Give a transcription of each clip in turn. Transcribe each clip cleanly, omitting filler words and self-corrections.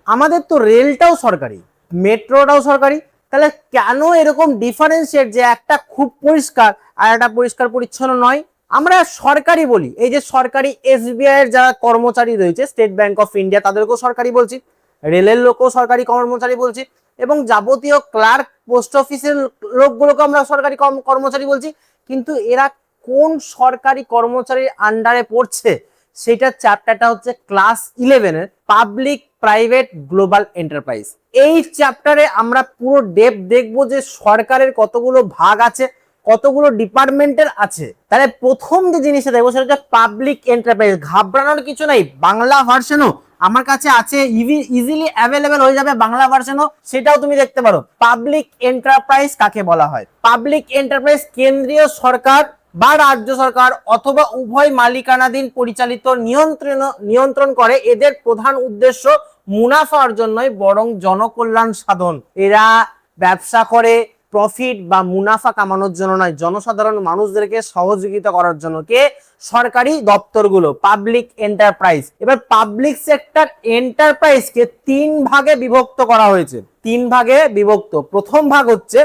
আমাদের তো রেলটাও সরকারি, মেট্রোটাও সরকারি, তাহলে কেন এরকম ডিফারেন্সিয়েট যে একটা খুব পরিষ্কার আর একটা পরিষ্কার পরিচ্ছন্ন নয়? আমরা সরকারি বলি, এই যে সরকারি এসবিআই এর যারা কর্মচারী রয়েছে, স্টেট ব্যাংক অফ ইন্ডিয়া, তাদেরকেও সরকারি বলছি, রেলের লোকও সরকারি কর্মচারী বলছি, এবং যাবতীয় ক্লার্ক, পোস্ট অফিসের লোকগুলোকে আমরা সরকারি কর্মচারী বলছি। কিন্তু এরা কোন সরকারি কর্মচারীর আন্ডারে পড়ছে, সেটার চ্যাপ্টারটা হচ্ছে ক্লাস 11 এর পাবলিক প্রাইভেট গ্লোবাল এন্টারপ্রাইজ। এই চ্যাপ্টারে আমরা পুরো ডেপ দেখবো যে সরকারের কতগুলো ভাগ আছে, কতগুলো ডিপার্টমেন্টের আছে। তাহলে প্রথম যে জিনিসটা দেখবো সেটা হচ্ছে পাবলিক এন্টারপ্রাইজ। ঘাবড়ানোর কিছু নাই, বাংলা ভার্সনও আমার কাছে আছে, ইজিলি অ্যাভেলেবেল হয়ে যাবে বাংলা ভার্সনও, সেটাও তুমি দেখতে পারো। পাবলিক এন্টারপ্রাইজ কাকে বলা হয়? পাবলিক এন্টারপ্রাইজ কেন্দ্রীয় সরকার বা রাজ্য সরকার অথবা উভয় মালিকানাধীন পরিচালিত নিয়ন্ত্রণ করে। এদের প্রধান উদ্দেশ্য মুনাফা অর্জন নয়, বরং জনকল্যাণ সাধন। এরা ব্যবসা করে প্রফিট বা মুনাফা কামানোর জন্য নয়, জনসাধারণ মানুষদেরকে সহযোগিতা করার জন্য। কে? সরকারি দপ্তরগুলো, পাবলিক এন্টারপ্রাইজ। এবার পাবলিক সেক্টর এন্টারপ্রাইজকে 3 ভাগে বিভক্ত করা হয়েছে, 3 ভাগে বিভক্ত। প্রথম ভাগ হচ্ছে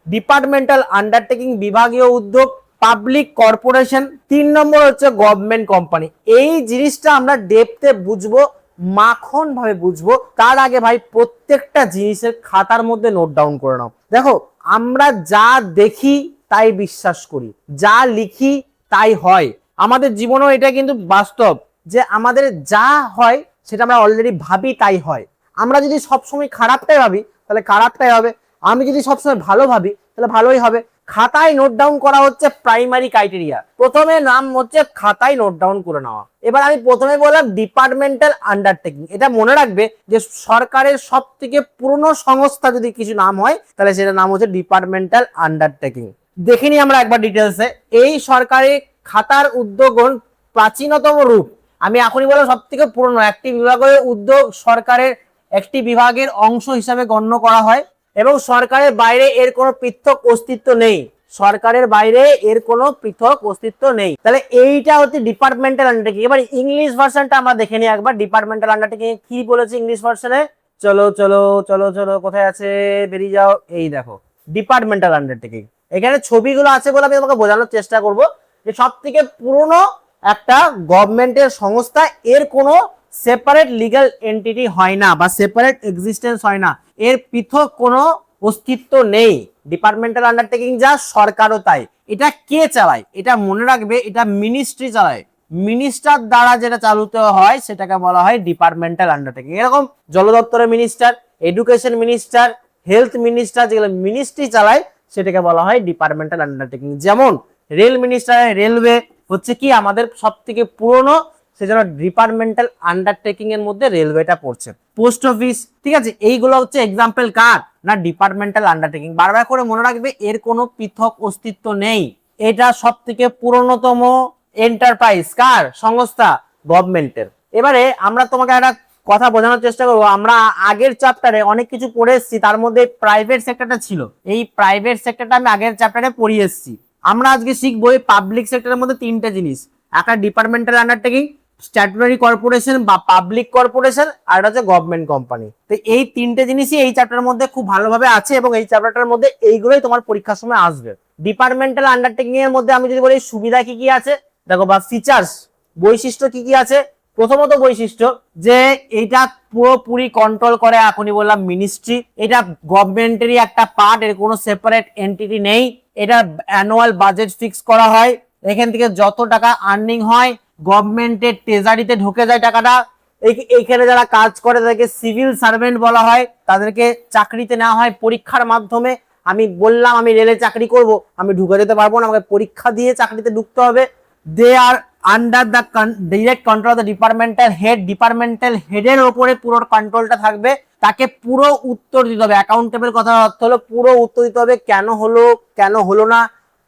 ডিপার্টমেন্টাল আন্ডারটেকিং, বিভাগীয় উদ্যোগ, পাবলিক কর্পোরেশন। 3 নম্বর হচ্ছে গভর্নমেন্ট কোম্পানি। এই জিনিসটা আমরা ডেপথে বুঝবো, মাখন ভাবে বুঝবো। তার আগে ভাই প্রত্যেকটা জিনিসের খাতার মধ্যে নোট ডাউন করে নাও। দেখো, আমরা যা দেখি তাই বিশ্বাস করি, যা লিখি তাই হয়। আমাদের জীবনেও এটা কিন্তু বাস্তব যে আমাদের যা হয় সেটা আমরা অলরেডি ভাবি তাই হয়। আমরা যদি সবসময় খারাপটাই ভাবি তাহলে খারাপটাই হবে, আমি যদি সবসময় ভালো ভাবি তাহলে ভালোই হবে। খাতায় নোট ডাউন করা হচ্ছে প্রাইমারি ক্রাইটেরিয়া। প্রথমে নাম হচ্ছে খাতায় নোট ডাউন করে নেওয়া। এবার আমি প্রথমে বললাম ডিপার্টমেন্টাল আন্ডারটেকিং। এটা মনে রাখবে যে সরকারের সব থেকে পুরনো সংস্থা যদি কিছু নাম হয় তাহলে সেটার নাম হচ্ছে ডিপার্টমেন্টাল আন্ডারটেকিং। দেখিনি আমরা একবার ডিটেলসে। এই সরকারি খাতার উদ্যোগন প্রাচীনতম রূপ। আমি এখনই বললাম সব থেকে পুরনো একটি বিভাগের উদ্যোগ সরকারের একটি বিভাগের অংশ হিসাবে গণ্য করা হয় এবং সরকারের বাইরে এর কোনো পৃথক অস্তিত্ব নেই। সরকারের বাইরে এর কোনো পৃথক অস্তিত্ব নেই। তাহলে এইটা হচ্ছে ডিপার্টমেন্টাল আন্ডারটেকিং। এবার ইংলিশ ভার্সনটা আমরা দেখে নিই একবার। ডিপার্টমেন্টাল আন্ডারটেকিং কি বলেছে ইংলিশ ভার্সনে? চলো চলো চলো চলো, কোথায় আছে? বেরিয়ে যাও। এই দেখো ডিপার্টমেন্টাল আন্ডারটেকিং। এখানে ছবিগুলো আছে বলে আমি তোমাকে বোঝানোর চেষ্টা করব যে সব থেকে পুরনো একটা গভর্নমেন্টের সংস্থা, এর কোনো সেপারেট লিগ্যাল এন্টিটি হয় না বা সেপারেট এক্সিস্টেন্স হয় না, এর পৃথক কোনো অস্তিত্ব নেই। ডিপার্টমেন্টাল আন্ডারটেকিং যা, সরকারও তাই। এটা কে চালায়? এটা মনে রাখবে, এটা মিনিস্ট্রি চালায়। মিনিস্টার দ্বারা যেটা চালিত হয় সেটাকে বলা হয় ডিপার্টমেন্টাল আন্ডারটেকিং। এরকম জল দপ্তরের minister, education minister, health minister, যেগুলো মিনিস্ট্রি চালায় সেটাকে বলা হয় ডিপার্টমেন্টাল আন্ডারটেকিং। যেমন রেল মিনিস্টার, রেলওয়ে হচ্ছে কি আমাদের সব থেকে পুরনো, সেজন্য ডিপার্টমেন্টাল আন্ডারটেকিং এর মধ্যে রেলওয়েটা পড়ছে। পোস্ট অফিস, ঠিক আছে, এইগুলো হচ্ছে এক্সাম্পল কার না ডিপার্টমেন্টাল আন্ডারটেকিং। বারবার করে মনে রাখবে এর কোনো পৃথক অস্তিত্ব নেই। এটা সব থেকে পুরনোতম এন্টারপ্রাইজ কার? সংস্থা, গভর্নমেন্টের। এবারে আমরা তোমাকে একটা কথা বোঝানোর চেষ্টা করবো। আমরা আগের চ্যাপ্টারে অনেক কিছু পড়ে এসেছি, তার মধ্যে প্রাইভেট সেক্টরটা ছিল। এই প্রাইভেট সেক্টরটা আমি আগের চ্যাপ্টারে পড়িয়ে এসেছি। আমরা আজকে শিখবো এই পাবলিক সেক্টরের মধ্যে 3টে জিনিস। একটা ডিপার্টমেন্টাল আন্ডারটেকিং, স্ট্যাটুটরি কর্পোরেশন বা পাবলিক কর্পোরেশন, আর এটা হচ্ছে গভর্নমেন্ট কোম্পানি। তো এই 3টে জিনিসই এই চ্যাপ্টারের মধ্যে খুব ভালোভাবে আছে এবং এই চ্যাপ্টারটার মধ্যে এইগুলোই তোমার পরীক্ষার সময় আসবে। ডিপার্টমেন্টাল আন্ডারটেকিং এর মধ্যে আমি যদি বলি সুবিধা কি কি আছে দেখো, বা ফিচার্স, বৈশিষ্ট্য কি কি আছে। প্রথমত বৈশিষ্ট্য যে এটা পুরোপুরি কন্ট্রোল করে, এখনই বললাম মিনিস্ট্রি। এটা গভর্নমেন্টেরই একটা পার্ট, এর কোনো সেপারেট এন্টিটি নেই। এটা অ্যানুয়াল বাজেট ফিক্স করা হয়, এখান থেকে যত টাকা আর্নিং হয় গভর্নমেন্টের ট্রেজারিতে ঢুকে যায় টাকাটা। এইখানে যারা কাজ করে তাদেরকে সিভিল সার্ভেন্ট বলা হয়, তাদেরকে চাকরিতে নেওয়া হয় পরীক্ষার মাধ্যমে। আমি বললাম আমি রেলে চাকরি করব, আমি ঢুকে যেতে পারবো না, আমাকে পরীক্ষা দিয়ে চাকরিতে ঢুকতে হবে। They are under the direct control of the departmental head. Departmental হেডের ওপরে পুরো কন্ট্রোলটা থাকবে, তাকে পুরো উত্তর দিতে হবে। অ্যাকাউন্টেবল কথার অর্থ হলো পুরো উত্তর দিতে হবে, কেন হলো কেন হলো না।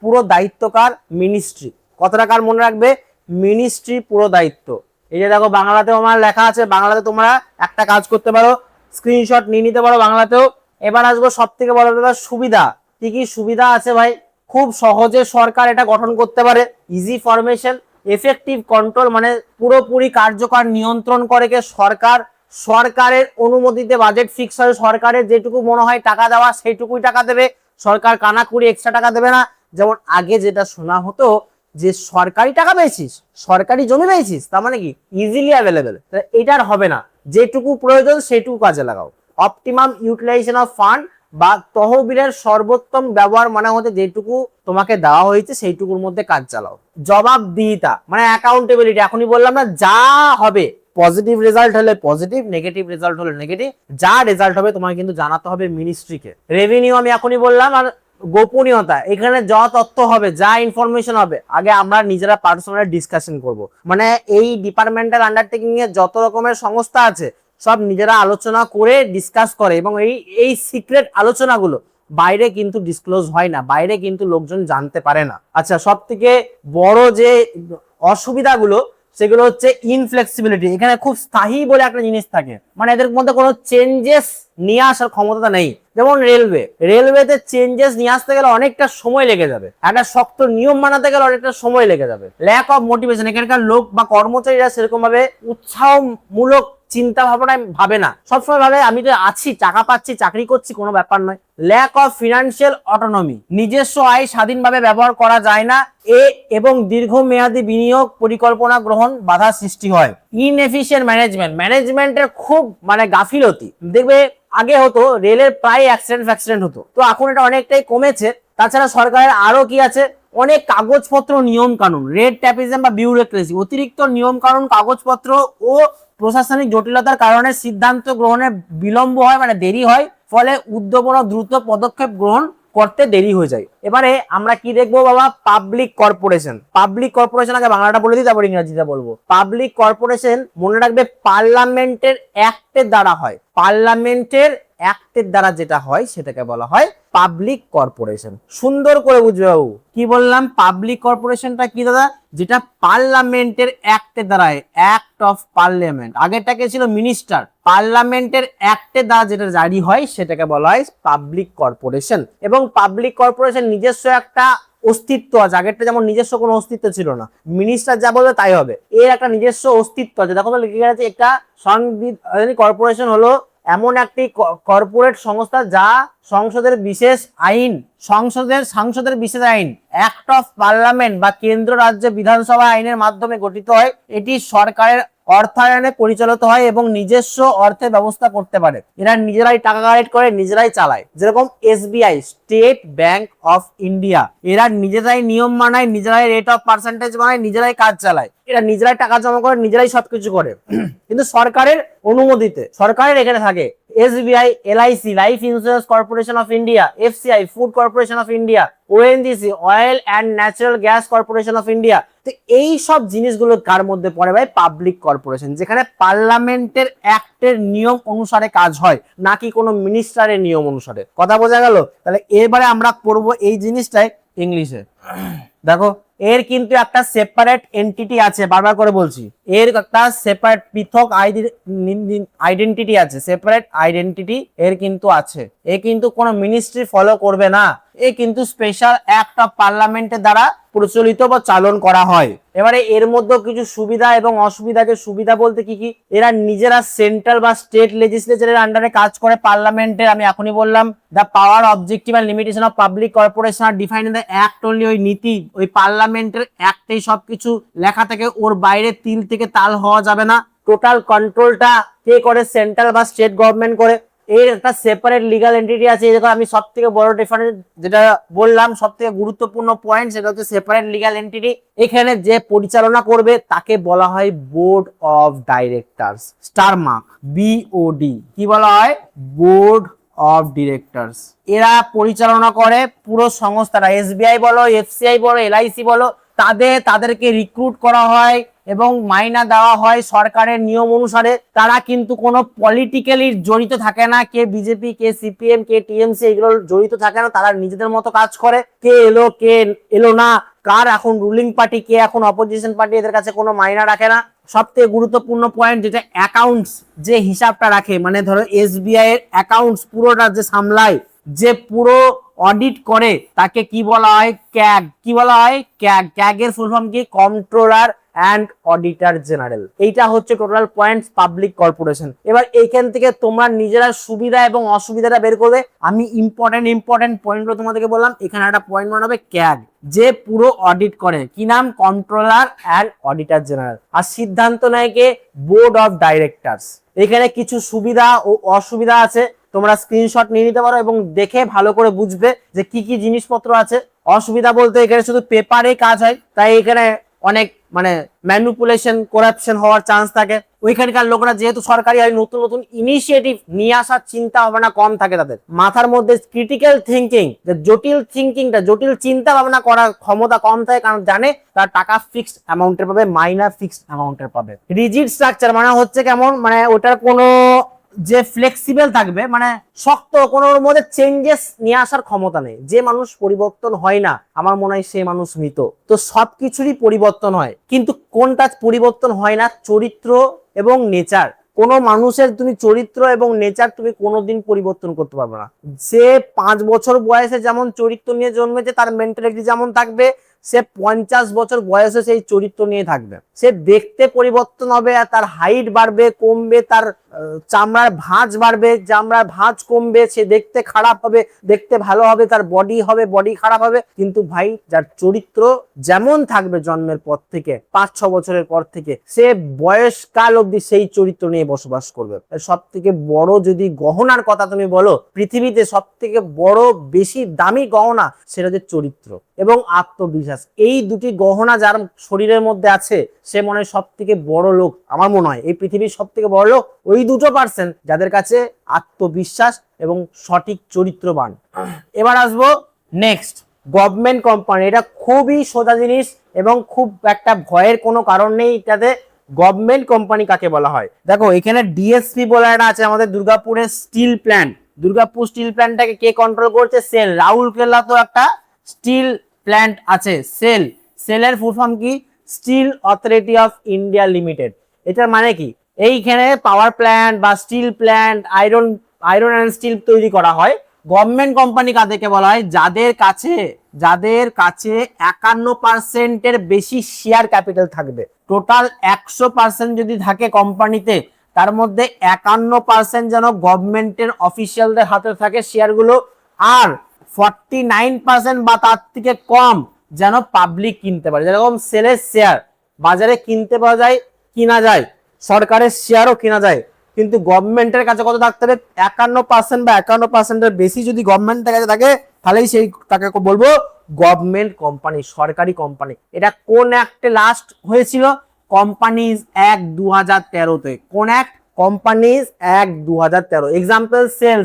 পুরো দায়িত্বকার মিনিস্ট্রি। কথাটা কার মনে রাখবে? মিনিস্ট্রি পুরো দায়িত্ব। এই যে দেখো বাংলাতেও আমার লেখা আছে, বাংলাতে তোমরা একটা কাজ করতে পারো, স্ক্রিনশট নিয়ে নিতে পারো বাংলাতেও। এবার আসবো সব থেকে বড় ব্যাপার, সুবিধা। কি কি সুবিধা আছে ভাই? খুব সহজে সরকার এটা গঠন করতে পারে। ইজি ফরমেশন, এফেক্টিভ কন্ট্রোল, মানে পুরোপুরি কার্যকর নিয়ন্ত্রণ করে কে? সরকার। সরকারের অনুমতিতে বাজেট ফিক্স হয়, সরকারের যেটুকু মনে হয় টাকা দেওয়া সেইটুকুই টাকা দেবে, সরকার কানাকুড়ি এক্সট্রা টাকা দেবে না। যেমন আগে যেটা শোনা হতো যে সরকারি টাকা পেয়েছিস, সরকারি জমি পেয়েছিস, তার মানে কি ইজিলি অ্যাভেলেবেল, এটার হবে না, যেটুকু প্রয়োজন সেটুকু কাজে লাগাও। অপটিমাম ইউটিলাইজেশন অফ ফান্ড বা তহবিলের সর্বোত্তম ব্যবহার মানে হচ্ছে যেটুকু তোমাকে দেওয়া হয়েছে সেইটুকুর মধ্যে কাজ চালাও। জবাবদিহিতা মানে অ্যাকাউন্টেবিলিটি, এখনই বললাম না, যা হবে পজিটিভ রেজাল্ট হলে পজিটিভ, নেগেটিভ রেজাল্ট হলে নেগেটিভ, যা রেজাল্ট হবে তোমাকে কিন্তু জানাতে হবে মিনিস্ট্রিকে। রেভিনিউ আমি এখনই বললাম। আর গোপনীয়তা, এখানে যা তথ্য হবে, যা ইনফরমেশন হবে, আগে আমরা নিজেরা পার্সোনালি ডিসকাশন করব। মানে এই ডিপার্টমেন্টাল আন্ডারটেকিং এর যত রকমের সংস্থা আছে সব নিজেরা আলোচনা করে ডিসকাস করে, এবং এই সিক্রেট আলোচনাগুলো বাইরে কিন্তু ডিসক্লোজ হয় না, বাইরে কিন্তু লোকজন জানতে পারে না। আচ্ছা, সব থেকে বড় যে অসুবিধাগুলো সেগুলো হচ্ছে ইনফ্লেক্সিবিলিটি। এখানে খুব স্থায়ী বলে একটা জিনিস থাকে, মানে এদের মধ্যে কোনো চেঞ্জেস নিয়ে আসার ক্ষমতা নেই। যেমন রেলওয়েতে চেঞ্জেস নিয়ে আসতে গেলে অনেকটা সময় লেগে যাবে, একটা শক্ত নিয়ম বানাতে গেলে অনেকটা সময় লেগে যাবে। ল্যাক অফ মোটিভেশন, এখানকার লোক বা কর্মচারীরা সেরকম ভাবে উৎসাহমূলক চিন্তা ভাবনায় ভাবে না, সবসময় ভাবে আমি তো আছি, টাকা পাচ্ছি, চাকরি করছি, কোনো ব্যাপার নয়। ল্যাক অফ ফিনান্সিয়াল অটোনমি, নিজস্ব আয় স্বাধীনভাবে ব্যবহার করা যায় না, এবং দীর্ঘমেয়াদী বিনিয়োগ পরিকল্পনা গ্রহণ বাধা সৃষ্টি হয়। ইনএফিশিয়েন্ট ম্যানেজমেন্টের খুব মানে গাফিলতি। দেখবে আগে হতো রেলের প্রায় অ্যাক্সিডেন্ট হতো, তো এখন এটা অনেকটাই কমেছে। তাছাড়া সরকারের আরো কি আছে, অনেক কাগজপত্র, নিয়ম কানুন, রেড ট্যাপিজম বা বিউরোক্রেসি, অতিরিক্ত নিয়ম কানুন, কাগজপত্র ও প্রশাসনিক জটিলতার কারণে সিদ্ধান্ত গ্রহণে বিলম্ব হয়, মানে দেরি হয়, ফলে উদ্যোগন দ্রুত পদক্ষেপ গ্রহণ করতে দেরি হয়ে যায়। এবারে আমরা কি দেখবো বাবা, পাবলিক কর্পোরেশন। আগে বাংলাটা বলে দিই, তারপর ইংরেজিতে বলবো। পাবলিক কর্পোরেশন মনে রাখবে পার্লামেন্টের অ্যাক্টের দ্বারা হয়, পার্লামেন্টের অ্যাক্টের দ্বারা যেটা হয় সেটাকে বলা হয় পাবলিক কর্পোরেশন। সুন্দর করে বুঝবে বাবু, কি বললাম, পাবলিক কর্পোরেশনটা কি দাদা, যেটা পার্লামেন্টের অ্যাক্টের দ্বারা, অ্যাক্ট অফ পার্লামেন্ট, আগেরটাকে ছিল মিনিস্টার, পার্লামেন্টের অ্যাক্টের দ্বারা যেটা জারি হয় সেটাকে বলা হয় পাবলিক কর্পোরেশন। এবং পাবলিক কর্পোরেশন নিজস্ব একটা অস্তিত্ব আছে, আগেরটা যেমন নিজস্ব কোনো অস্তিত্ব ছিল না, মিনিস্টার যা বলবে তাই হবে, এর একটা নিজস্ব অস্তিত্ব আছে। দেখো তো লিখে গেছে, একটা সাংবিধানিক কর্পোরেশন হলো এমন একটি কর্পোরেট সংস্থা যা সংসদের বিশেষ আইন, অ্যাক্ট অফ পার্লামেন্ট বা কেন্দ্র রাজ্য বিধানসভা আইনের মাধ্যমে গঠিত হয়। এটি সরকারের অর্থায়নে পরিচালিত হয় এবং নিজস্ব অর্থে ব্যবস্থা করতে পারে। এরা নিজেরাই টাকা কালেক্ট করে, নিজেরাই চালায়। যেরকম SBI, state bank of India, এরা নিজেরাই নিয়ম বানায়, নিজেরাই রেট অফ পার্সেন্টেজ বানায়, নিজেরাই কাজ চালায়, এরা নিজেরাই টাকা জমা করে, নিজেরাই সবকিছু করে, কিন্তু সরকারের অনুমতিতে। সরকারের এখানে থাকে SBI, LIC, life insurance corporation of India, FCI, food corporation of India, ONGC, oil and natural gas corporation of India. তো এই সব জিনিসগুলো কার মধ্যে পড়ে ভাই, পাবলিক কর্পোরেশন, যেখানে পার্লামেন্টের অ্যাক্টের নিয়ম অনুসারে কাজ হয়, নাকি কোনো মিনিস্টারের নিয়ম অনুসারে। কথা বোঝা গেল? তাহলে এবারে আমরা পড়বো এই জিনিসটাই ইংলিশে। দেখো, এর কিন্তু একটা সেপারেট এন্টিটি আছে, বারবার করে বলছি, এর একটা সেপারেট পৃথক আইডেন্টিটি আছে, সেপারেট আইডেন্টিটি এর কিন্তু আছে। এ কিন্তু কোনো মিনিস্ট্রি ফলো করবে না, এ কিন্তু স্পেশাল অ্যাক্ট অফ পার্লামেন্টের দ্বারা প্রচলিত বা চালন করা হয়। এবারে এর মধ্যে কিছু সুবিধা এবং অসুবিধাকে, সুবিধা বলতে কি কি, এরা নিজেরা সেন্ট্রাল বা স্টেট লেজিসলেচারের আন্ডারে কাজ করে। পার্লামেন্টের আমি এখনই বললাম, the power, objective and limitation of public corporation are defined in the act only. ওই নীতি, ওই পার্লামেন্টের অ্যাক্টেই সবকিছু লেখা থেকে, ওর বাইরে তিল থেকে তাল হওয়া যাবে না। টোটাল কন্ট্রোলটা কে করে, সেন্ট্রাল বা স্টেট গভর্নমেন্ট করে। এর একটা সেপারেট লিগাল এন্টিটি আছে। দেখো, আমি সব থেকে বড় ডিফারেন্স যেটা বললাম, সব থেকে গুরুত্বপূর্ণ পয়েন্ট, সেটা হচ্ছে সেপারেট লিগাল এন্টিটি। এখানে যে পরিচালনা করবে তাকে বলা হয় board of directors, star mark, BOD. কি বলা হয়? Board of directors. এরা পরিচালনা করে পুরো সংস্থাটা, এসবিআই বলো, এফসিআই বলো, এলআইসি বলো, তাদেরকে রিক্রুট করা হয় এবং মাইনা দেওয়া হয় সরকারের নিয়ম অনুসারে। তারা কিন্তু কোনো পলিটিক্যালি জড়িত থাকে না, কে বিজেপি, কে সিপিএম, কে টিএমসি, এগুলো জড়িত থাকে না। তারা নিজেদের মতো কাজ করে, কে এলো কে এলো না, কার এখন রুলিং পার্টি, কে এখন অপোজিশন পার্টি, এদের কাছে কোনো মাইনা রাখে না। সবথেকে গুরুত্বপূর্ণ পয়েন্ট যেটা, অ্যাকাউন্টস, যে হিসাবটা রাখে, মানে ধরো এসবিআই এর অ্যাকাউন্টস পুরোটা যে সামলায়, যে পুরো অডিট করে, তাকে কি বলা হয়? ক্যাগ। কি বলা হয়? ক্যাগ। ক্যাগ এর ফুল ফর্ম কি? Controller and auditor general. এইটা হচ্ছে টোটাল পয়েন্টস পাবলিক কর্পোরেশন। এবার এইখান থেকে তোমরা নিজেরা সুবিধা এবং অসুবিধাটা বের করবে। আমি ইম্পর্টেন্ট পয়েন্টগুলো তোমাদেরকে বললাম। এখানে একটা পয়েন্ট মনে হবে ক্যাগ, যে পুরো অডিট করে, কি নাম, কন্ট্রোলার অ্যান্ড অডিটর জেনারেল। আর সিদ্ধান্ত নেয় কে, বোর্ড অফ ডাইরেক্টরস। এখানে কিছু সুবিধা ও অসুবিধা আছে, তোমরা স্ক্রিনশট নিয়ে নিতে পারো এবং দেখে ভালো করে বুঝবে যে কি কি জিনিসপত্র আছে। অসুবিধা বলতে এখানে শুধু পেপারে কাজ হয়, তাই এখানে অনেক ম্যানিপুলেশন, করাপশন হওয়ার চান্স থাকে। ওইখানকার লোকরা যেহেতু সরকারি হয়, নতুন নতুন ইনিশিয়েটিভ নিয়ে আসার চিন্তা ভাবনা কম থাকে, তাদের মাথার মধ্যে ক্রিটিক্যাল থিঙ্কিং, যে জটিল চিন্তা ভাবনা করার ক্ষমতা কম থাকে, কারণ জানে তার টাকা ফিক্সড অ্যামাউন্টের পাবে, মাইনার ফিক্সড অ্যামাউন্টের পাবে। রিজিড স্ট্রাকচার হচ্ছে কেমন, ওটার কোনো যে ফ্লেক্সিবল থাকবে, শক্ত, কোনোর মধ্যে চেঞ্জেস নিয়ে আসার ক্ষমতা নেই। যে মানুষ পরিবর্তন হয় না, আমার মনে হয় সে মানুষ মৃত। তো সবকিছুরই পরিবর্তন হয়, কিন্তু কোনটা পরিবর্তন হয় না, চরিত্র এবং নেচার। কোনো মানুষের তুমি চরিত্র এবং নেচার তুমি কোনোদিন পরিবর্তন করতে পারবে না। সে 5 বছর বয়সে যেমন চরিত্র নিয়ে জন্মেছে, তার মেন্টালিটি যেমন থাকবে, সে 50 বছর বয়সে সেই চরিত্র নিয়ে থাকবে। সে দেখতে পরিবর্তন হবে, আর তার হাইট বাড়বে কমবে, তার চামড়ার ভাঁজ বাড়বে, চামড়ার ভাঁজ কমবে, সে দেখতে খারাপ হবে, দেখতে ভালো হবে, তার বডি খারাপ হবে। কিন্তু ভাই, যার চরিত্র যেমন থাকবে জন্মের পর থেকে 5-6 বছরের পর থেকে, সে বয়সকাল অবধি সেই চরিত্র নিয়ে বসবাস করবে। সব থেকে বড় যদি গহনার কথা তুমি বলো, পৃথিবীতে সব থেকে বড় বেশি দামি গহনা, সেটা হচ্ছে চরিত্র এবং আত্মবিশ্বাস। এই দুটি গহনা যার শরীরের মধ্যে আছে, সে মনে হয় সব থেকে বড় লোক। আমার মনে হয় এই পৃথিবীর সব থেকে বড় লোক ওই 2% যাদের কাছে আত্মবিশ্বাস এবং সঠিক চরিত্রবান। এবার আসবো নেক্সট, গভর্নমেন্ট কোম্পানি। এটা খুবই সোজা জিনিস এবং খুব একটা ভয়ের কোনো কারণ নেই এটাতে। গভর্নমেন্ট কোম্পানি কাকে বলা হয়? দেখো, এখানে ডিএসপি বলে একটা আছে, আমাদের দুর্গাপুরের স্টিল প্ল্যান্ট। দুর্গাপুর স্টিল প্ল্যান্টটাকে কে কন্ট্রোল করছে? সেল। রাউরকেলা তো একটা স্টিল প্ল্যান্ট আছে, সেলের ফুল ফর্ম কি? Steel authority of India Limited. এটার মানে কি? এইখানে পাওয়ার প্ল্যান্ট বা steel plant, iron and steel তৈরি করা হয়। গভর্নমেন্ট কোম্পানি কাদেরকে বলা হয়? যাদের কাছে 51% বেশি শেয়ার ক্যাপিটাল থাকবে। টোটাল 100% যদি থাকে কোম্পানিতে, তার মধ্যে 51% যেন গভর্নমেন্টের অফিসিয়ালদের হাতে থাকে শেয়ারগুলো, আর 49% বা তার থেকে কম যেন পাবলিক কিনতে পারে। যেরকম সেলের শেয়ার বাজারে কিনতে পাওয়া যায়, কিনা যায়, সরকারের শেয়ারও কিনা যায়, কিন্তু গভর্নমেন্টের কাছে কত থাকতে হবে? 51% বা 51%-এর বেশি যদি গভর্নমেন্টের কাছে থাকে, তাহলেই সেই তাকে বলবো গভর্নমেন্ট কোম্পানি, সরকারি কোম্পানি। এটা কোন অ্যাক্টে লাস্ট হয়েছিল? কোম্পানিজ অ্যাক্ট 2013-তে। কোন অ্যাক্ট? Companies act 2013। এক্সাম্পল,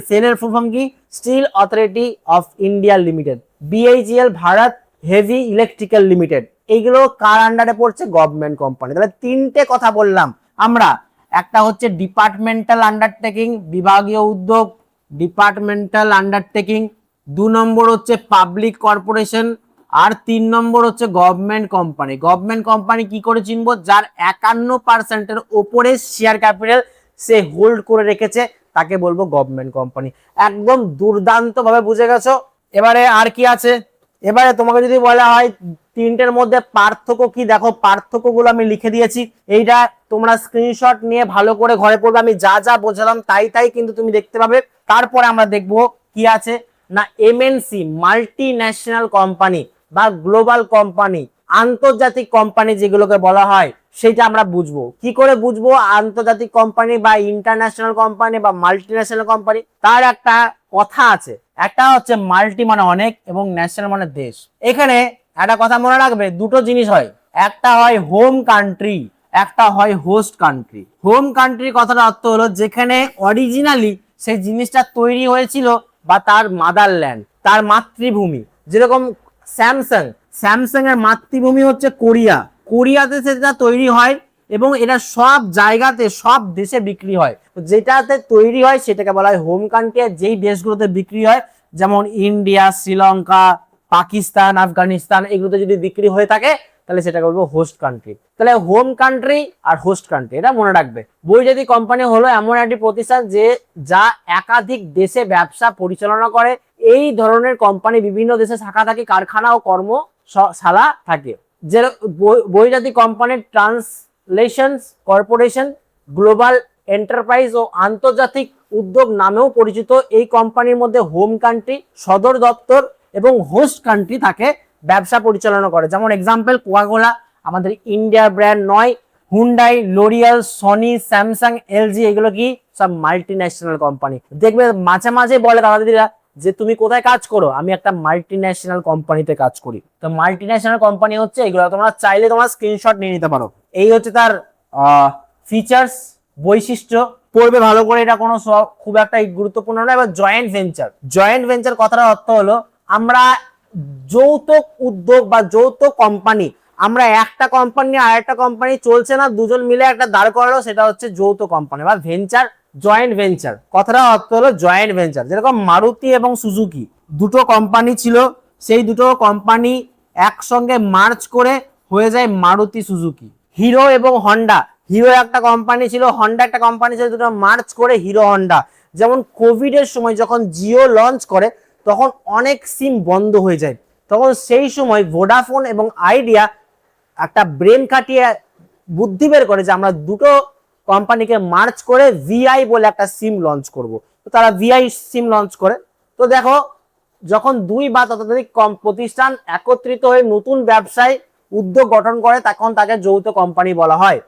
সেলের ফুল ফর্ম কি? Steel authority of India limited. BHEL, Bharat heavy electrical limited. এইগুলো কার আন্ডারে পড়ছে? Government company. তাহলে 3টে কথা বললাম আমরা। একটা হচ্ছে ডিপার্টমেন্টাল আন্ডারটেকিং, বিভাগীয় উদ্যোগ, ডিপার্টমেন্টাল আন্ডারটেকিং। 2 নম্বর হচ্ছে পাবলিক কর্পোরেশন, আর 3 নম্বর হচ্ছে গভর্নমেন্ট কোম্পানি। গভর্নমেন্ট কোম্পানি কি করে চিনবো? যার 51%-এর উপরে শেয়ার ক্যাপিটাল সে হোল্ড করে রেখেছে, তাকে বলবো গভর্নমেন্ট কোম্পানি। একদম দুর্দান্ত ভাবে বুঝে গেছো। এবারে আর কি আছে? এবারে তোমাকে যদি বলা হয় 3টের মধ্যে পার্থক্য কি, দেখো পার্থক্যগুলো আমি লিখে দিয়েছি। এইটা তোমরা স্ক্রিনশট নিয়ে ভালো করে ঘরে পড়বে। আমি যা যা বোঝালাম তাই কিন্তু তুমি দেখতে পাবে। তারপরে আমরা দেখবো কি আছে না, এমএনসি, মাল্টি ন্যাশনাল কোম্পানি বা গ্লোবাল কোম্পানি, আন্তর্জাতিক কোম্পানি যেগুলোকে বলা হয়, সেটা আমরা বুঝবো। কি করে বুঝবো আন্তর্জাতিক কোম্পানি বা ইন্টারন্যাশনাল কোম্পানি বা মাল্টি ন্যাশনাল কোম্পানি? তার একটা কথা আছে, একটা হচ্ছে মাল্টি মানে অনেক এবং ন্যাশনাল মানে দেশ। এখানে একটা কথা মনে রাখবে, দুটো জিনিস হয়, একটা হয় হোম কান্ট্রি, একটা হয় হোস্ট কান্ট্রি। হোম কান্ট্রি কথার অর্থ হলো যেখানে অরিজিনালি সেই জিনিসটা তৈরি হয়েছিল বা তার মাদারল্যান্ড, তার মাতৃভূমি। যেরকম স্যামসাং এর মাতৃভূমি হচ্ছে কোরিয়াতে সেটা তৈরি হয় এবং এটা সব জায়গাতে, সব দেশে বিক্রি হয়। যেটাতে তৈরি হয় সেটাকে বলা হয় হোম কান্ট্রি। আর যেই দেশগুলোতে বিক্রি হয়, যেমন ইন্ডিয়া, শ্রীলঙ্কা, পাকিস্তান, আফগানিস্তান, এগুলোতে যদি বিক্রি হয়ে থাকে, তাহলে সেটাকে বলবো হোস্ট কান্ট্রি। তাহলে হোম কান্ট্রি আর হোস্ট কান্ট্রি, এটা মনে রাখবে। বৈদেশিক কোম্পানি হলো এমন একটি প্রতিষ্ঠান যা একাধিক দেশে ব্যবসা পরিচালনা করে। এই ধরনের কোম্পানি বিভিন্ন দেশে শাখা থাকে, কারখানা ও কর্মশালা থাকে। যে বহুজাতিক কোম্পানির ট্রান্সলেশন কর্পোরেশন, গ্লোবাল এন্টারপ্রাইজ ও আন্তর্জাতিক উদ্যোগ নামেও পরিচিত। এই কোম্পানির মধ্যে হোম কান্ট্রি, সদর দপ্তর এবং হোস্ট কান্ট্রি থাকে ব্যবসা পরিচালনা করে। যেমন এক্সাম্পল কোকাকোলা আমাদের ইন্ডিয়ার ব্র্যান্ড নয়, Hyundai, lauryl, Sony, Samsung, LG এগুলো কি সব মাল্টি ন্যাশনাল কোম্পানি। দেখবে মাঝে মাঝে বলে দাদা দিদিরা যে তুমি কোথায় কাজ করো, আমি একটা মাল্টি ন্যাশনাল কোম্পানিতে কাজ করি। তো মাল্টি ন্যাশনাল কোম্পানি হচ্ছে এগুলো, তোমরা চাইলে তোমরা স্ক্রিনশট নিয়ে নিতে পারো। এই হচ্ছে তার ফিচার্স, বৈশিষ্ট্য, পড়বে ভালো করে, এটা কোনো খুব একটা গুরুত্বপূর্ণ নয়। এবার জয়েন্ট ভেঞ্চার, জয়েন্ট ভেঞ্চার কথার অর্থ হলো আমরা যৌথ উদ্যোগ বা যৌথ কোম্পানি, আমরা একটা কোম্পানি আর একটা কোম্পানি চলছে না, দুজন মিলে একটা দাঁড় করালো, সেটা হচ্ছে যৌথ কোম্পানি বা ভেঞ্চার, জয়েন্ট ভেঞ্চার কথাটা অর্থ হলো জয়েন্ট ভেঞ্চার। যেরকম মারুতি এবং সুজুকি দুটো কোম্পানি ছিল, সেই দুটো কোম্পানি একসঙ্গে মার্চ করে হয়ে যায় মারুতি সুজুকি। হিরো এবং হন্ডা, হিরো একটা কোম্পানি ছিল, হন্ডা একটা কোম্পানি ছিল, দুটো মার্চ করে হিরো হন্ডা। যেমন কোভিড এর সময় যখন জিও লঞ্চ করে তখন অনেক সিম বন্ধ হয়ে যায়, তখন সেই সময় ভোডাফোন এবং আইডিয়া একটা ব্রেন খাটিয়ে বুদ্ধি বের করে যে আমরা দুটো কোম্পানিকে মার্চ করে ভিআই বলে একটা সিম লঞ্চ করব। তো তারা ভিআই সিম লঞ্চ করে। তো দেখো যখন দুই বা ততোধিক প্রতিষ্ঠান একত্রিত হয়ে নতুন ব্যবসায় উদ্যোগ গঠন করে তখন তাকে যৌথ কোম্পানি বলা হয়।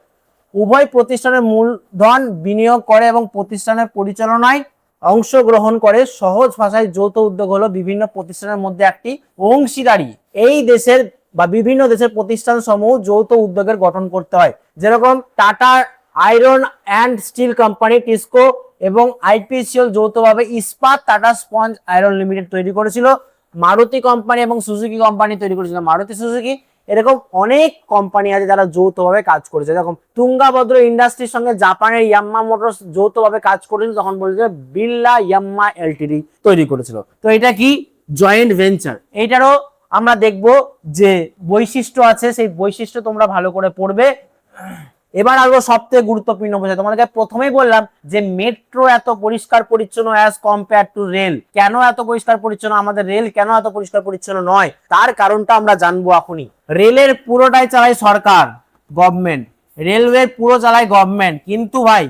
উভয় প্রতিষ্ঠানের মূলধন বিনিয়োগ করে এবং প্রতিষ্ঠানের পরিচালনায় অংশগ্রহণ করে। সহজ ভাষায় যৌথ উদ্যোগ হলো বিভিন্ন প্রতিষ্ঠানের মধ্যে একটি অংশীদারি। এই দেশের বা বিভিন্ন দেশের প্রতিষ্ঠান সমূহ যৌথ উদ্যোগের গঠন করতে হয়। যেরকম tata iron and steel company, TISCO এবং আইপিসিএল যৌথভাবে ইস্পাত টাটা স্পঞ্জ আয়রন লিমিটেড তৈরি করেছিল। মারুতি কোম্পানি এবং সুজুকি কোম্পানি তৈরি করেছিল মারুতি সুজুকি। এরকম অনেক কোম্পানি আছে যারা যৌথভাবে কাজ করেছে। যেরকম তুঙ্গাভদ্র ইন্ডাস্ট্রির সঙ্গে জাপানের ইয়াম্মা মোটরস যৌথভাবে কাজ করেছিল, তখন বলেছিল বিড়লা ইয়াম্মা এলটিডি তৈরি করেছিল। তো এটা কি জয়েন্ট ভেঞ্চার। এইটারও আমরা দেখব যে বৈশিষ্ট্য আছে, সেই বৈশিষ্ট্য তোমরা ভালো করে পড়বে। এবার আসবো সবথেকে গুরুত্বপূর্ণ বিষয়। তোমাদেরকে প্রথমেই বললাম যে মেট্রো এত পরিষ্কার পরিচ্ছন্ন অ্যাজ কম্পেয়ার টু রেল। কেন এত পরিষ্কার পরিচ্ছন্ন, আমাদের রেল কেন এত পরিষ্কার পরিচ্ছন্ন নয়, তার কারণটা আমরা জানবো এখনই। রেলের পুরোটাই চালায় সরকার, গভর্নমেন্ট, রেলওয়ে পুরো চালায় গভর্নমেন্ট। কিন্তু ভাই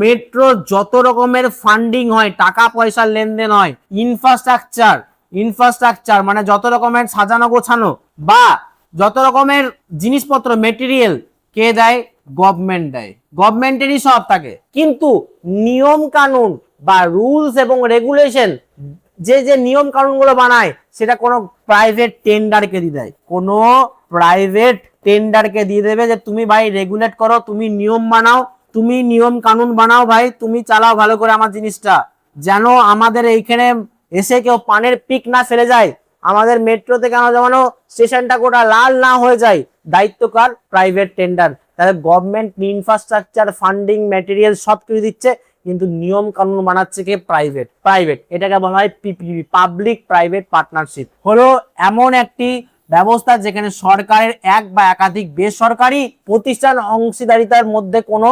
মেট্রো যত রকমের ফান্ডিং হয়, টাকা পয়সার লেনদেন হয়, ইনফ্রাস্ট্রাকচার মানে যত রকমের সাজানো গোছানো বা যত রকমের জিনিসপত্র মেটেরিয়াল কে দেয়, গভর্নমেন্ট দেয়, গভর্নমেন্টেরই সব থাকে। কিন্তু নিয়ম কানুন বা রুলস এবং রেগুলেশন যে যে নিয়ম কানুন গুলো বানায় সেটা কোনো প্রাইভেট টেন্ডারকে দিয়ে দেয়, কোনো প্রাইভেট টেন্ডারকে দিয়ে দেবে যে তুমি ভাই রেগুলেট করো, তুমি নিয়ম বানাও, তুমি নিয়ম কানুন বানাও ভাই, তুমি চালাও ভালো করে আমার জিনিসটা, যেন আমাদের এইখানে এসে কেউ পানের পিক না ফেলে যায়, আমাদের মেট্রোতে কেন যেন স্টেশনটা গোটা লাল না হয়ে যায়, দায়িত্ব কার, প্রাইভেট টেন্ডার। তাহলে গভর্নমেন্ট ইনফ্রাস্ট্রাকচার ফান্ডিং ম্যাটেরিয়াল সব কিছু দিচ্ছে, কিন্তু নিয়ম কানুন বানাচ্ছে কে, প্রাইভেট। এটাকে বলা হয় পিপিপি, পাবলিক প্রাইভেট পার্টনারশিপ। হলো এমন একটি ব্যবস্থা যেখানে সরকারের এক বা একাধিক বেসরকারি প্রতিষ্ঠান অংশীদারিতার মধ্যে কোনো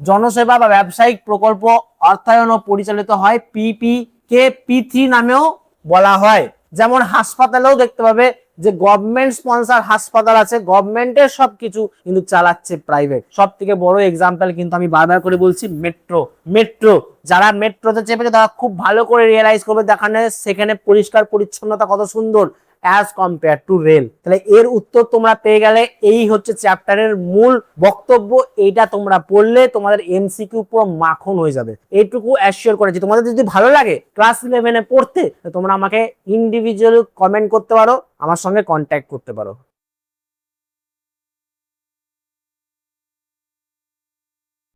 জনসেবা বা ব্যবসায়িক প্রকল্প অর্থায়ন ও পরিচালিত হয়। পিপি কে P3 নামেও বলা হয়। যেমন হাসপাতালেও দেখতে পাবে যে গভর্নমেন্ট স্পন্সর হাসপাতাল আছে, গভর্নমেন্টের সবকিছু, কিন্তু চালাচ্ছে প্রাইভেট। সব থেকে বড় এক্সাম্পল কিন্তু আমি বারবার করে বলছি মেট্রো। যারা মেট্রোতে চেপেছে তারা খুব ভালো করে রিয়েলাইজ করবে দেখানে সেখানে পরিষ্কার পরিচ্ছন্নতা কত সুন্দর অ্যাজ কম্পেয়ার টু রেল। তাহলে এর উত্তর তোমরা পেয়ে গেলে। এই হচ্ছে চ্যাপ্টারের মূল বক্তব্য। এইটা তোমরা পড়লে তোমাদের এমসিকিউ পুরো মাখন হয়ে যাবে, এইটুকু অ্যাসিওর করেছি। তোমাদের যদি ভালো লাগে ক্লাস 11-এ পড়তে, তোমরা আমাকে ইন্ডিভিজুয়াল কমেন্ট করতে পারো, আমার সঙ্গে কন্ট্যাক্ট করতে পারো।